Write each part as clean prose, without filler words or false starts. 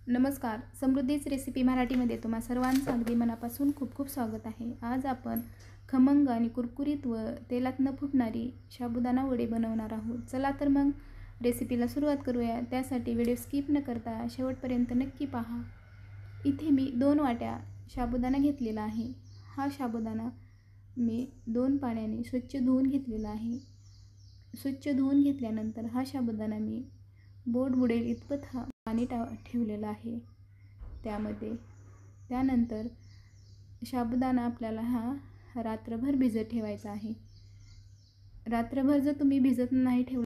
नमस्कार. समृद्धीच रेसिपी मराठीमध्ये तुम्हा सर्वांचं अगदी मनापासून खूप खूप स्वागत आहे. आज आपण खमंग आणि कुरकुरीत व तेलात न फुटणारी साबुदाणा वडे बनवणार आहोत. चला तर मग रेसिपीला सुरुवात करूया. त्यासाठी व्हिडिओ स्किप न करता शेवटपर्यंत नक्की पहा. इथे मी 2 वाट्या साबुदाणा घेतलेला आहे. हा साबुदाणा मी 2 पाण्याने स्वच्छ धुवून घेतलेला आहे. स्वच्छ धुवून घेतल्यानंतर हा साबुदाणा मी बोट बुडेल इतपत पाणी ठेवलेलं आहे त्यामध्ये. त्यानंतर साबुदाणा आपल्याला हा रात्रभर भिजत ठेवायचा आहे. रात्रभर जर तुम्ही भिजत नाही ठेवलं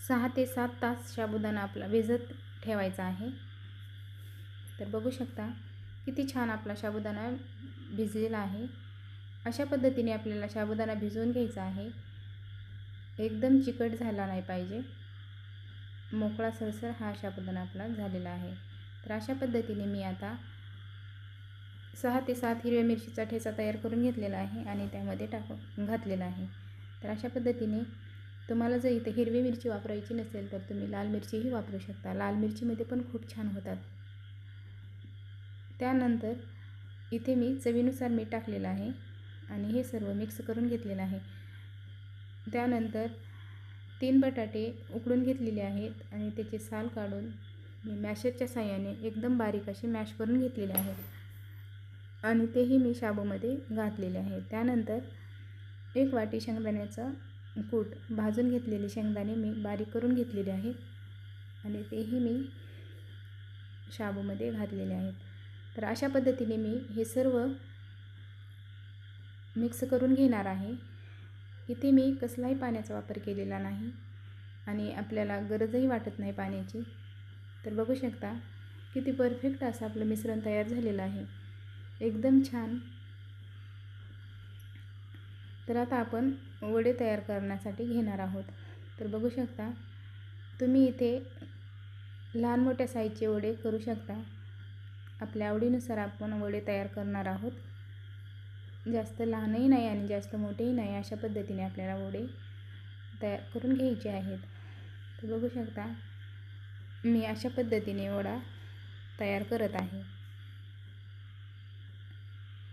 6 ते 7 तास साबुदाणा आपला भिजत ठेवायचा आहे. तर बघू शकता किती छान आपला साबुदाणा भिजलेला आहे. अशा पद्धतीने आपल्याला साबुदाणा भिजवून घ्यायचा आहे. एकदम चिकट झाला नाही पाहिजे, मोकळा सरसर हा साबुदाणा आपला झालेला आहे. तर अशा पद्धतीने मी आता 6 ते 7 हिरव्या मिरचीचा ठेचा तयार करून घेतलेला आहे आणि त्यामध्ये घातलेला आहे. तर अशा पद्धतीने तुम्हाला जर इथे हिरवी मिरची वापरायची नसेल तर तुम्ही लाल मिरचीही वापरू शकता. लाल मिरचीमध्ये पण खूप छान होतात. त्यानंतर इथे मी चवीनुसार मीठ टाकलेलं आहे आणि हे सर्व मिक्स करून घेतलेलं आहे. त्यानंतर 3 बटाटे उकडून घेतलेले आहेत आणि त्याचे साल काढून मी मॅशरच्या साहाय्याने एकदम बारीक असे मॅश करून घेतलेले आहेत आणि तेही मी शाबूमध्ये घातलेले आहे. त्यानंतर 1 वाटी शेंगदाण्याचा कूट, भाजून घेतलेले शेंगदाणे मी बारीक करून घेतलेले आहेत आणि तेही मी शाबूमध्ये घातलेले आहेत. तर अशा पद्धतीने मी हे सर्व मिक्स करून घेणार आहे. इथे मी कसलाही पाण्याचा वापर केलेला नाही आणि आपल्याला गरजही वाटत नाही पाण्याची. तर बघू शकता किती परफेक्ट असं आपलं मिश्रण तयार झालेलं आहे, एकदम छान. तर आता आपण वडे तयार करण्यासाठी घेणार आहोत. तर बघू शकता तुम्ही इथे लहान मोठ्या साईजचे वडे करू शकता. आपल्या आवडीनुसार आपण वडे तयार करणार आहोत. जास्त लहानही नाही आणि जास्त मोठेही नाही, अशा पद्धतीने आपल्याला वडे तयार करून घ्यायचे आहेत. तर बघू शकता मी अशा पद्धतीने वडा तयार करत आहे.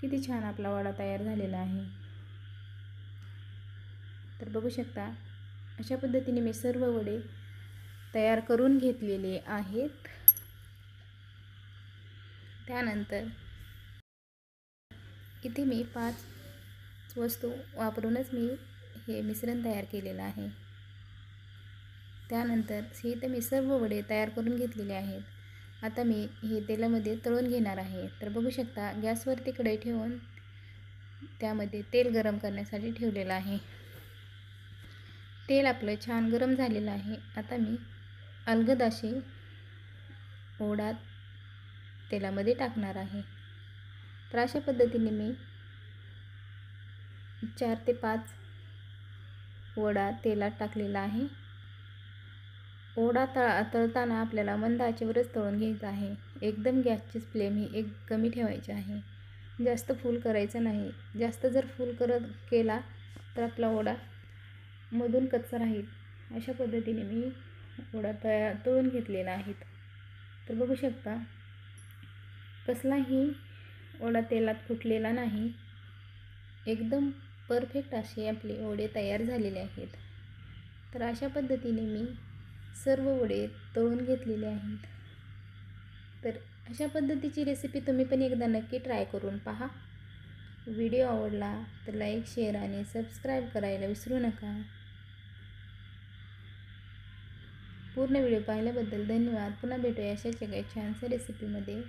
किती छान आपला वडा तयार झालेला आहे. तर बघू शकता अशा पद्धतीने मी सर्व वडे तयार करून घेतलेले आहेत. त्यानंतर इथे मी 5 वस्तू वापरूनच मी हे मिश्रण तयार केलेलं आहे. त्यानंतर इथे मी सर्व वडे तयार करून घेतलेले आहेत. आता मी हे तेलामध्ये तळून घेणार आहे. तर बघू शकता गॅसवरती कढई ठेवून त्यामध्ये तेल गरम करण्यासाठी ठेवलेलं आहे. तेल आपलं छान गरम झालेलं आहे. आता मी अलगद असे वडा तेलामध्ये टाकणार आहे. तर अशा पद्धतीने मी 4 ते 5 वडा तेलात टाकलेला आहे. वडा तळताना आपल्याला मंद आचेवरच तळून घ्यायचा आहे. एकदम गॅसची फ्लेम ही कमी ठेवायची आहे. जास्त फुल करायचं नाही. जास्त जर फुल केला तर आपला वडा मधून कच्चा राहील. अशा पद्धतीने मी वडा तळून घेतलेला आहे. तर बघू शकता कसलाही वडा तेलात फुटलेला नाही. एकदम परफेक्ट असे आपले वडे तयार झालेले आहेत. तर अशा पद्धतीने मी सर्व वडे तळून घेतलेले आहेत. तर अशा पद्धतीची रेसिपी तुम्ही पण एकदा नक्की ट्राय करून पहा. व्हिडिओ आवडला तर लाईक, शेअर आणि सबस्क्राईब करायला विसरू नका. पूर्ण व्हिडिओ पाहिल्याबद्दल धन्यवाद. पुन्हा भेटूया अशाच एका छानशा रेसिपीमध्ये.